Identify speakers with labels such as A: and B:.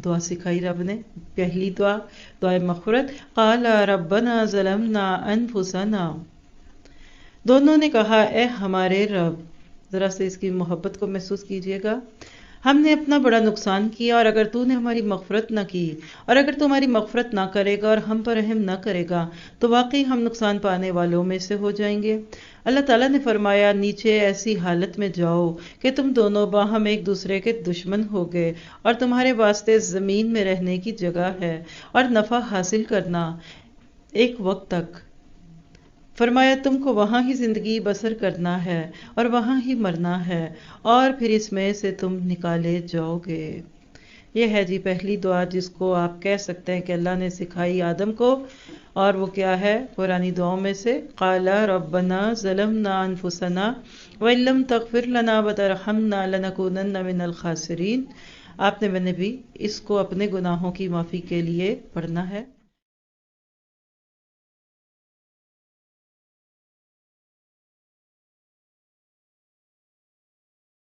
A: دعا سکھائی رب نے. پہلی دعا دعائے مغفرت، قال ربنا ظلمنا انفسنا. دونوں نے کہا اے ہمارے رب. ذرا سے اس کی محبت کو محسوس کیجئے گا. ہم نے اپنا بڑا نقصان کیا، اور اگر تو نے ہماری مغفرت نہ کی، اور اگر تو ہماری مغفرت نہ کرے گا اور ہم پر رحم نہ کرے گا تو واقعی ہم نقصان پانے والوں میں سے ہو جائیں گے. اللہ تعالیٰ نے فرمایا نیچے ایسی حالت میں جاؤ کہ تم دونوں باہم ایک دوسرے کے دشمن ہو گئے، اور تمہارے واسطے زمین میں رہنے کی جگہ ہے اور نفع حاصل کرنا ایک وقت تک. فرمایا تم کو وہاں ہی زندگی بسر کرنا ہے اور وہاں ہی مرنا ہے، اور پھر اس میں سے تم نکالے جاؤ گے. یہ ہے جی پہلی دعا جس کو آپ کہہ سکتے ہیں کہ اللہ نے سکھائی آدم کو، اور وہ کیا ہے قرآنی دعاؤں میں سے، قال ربنا ظلمنا انفسنا وان لم تغفر لنا وترحمنا لنکونن من الخاسرین. آپ نے میں نے بھی اس کو اپنے گناہوں کی معافی کے لیے پڑھنا ہے.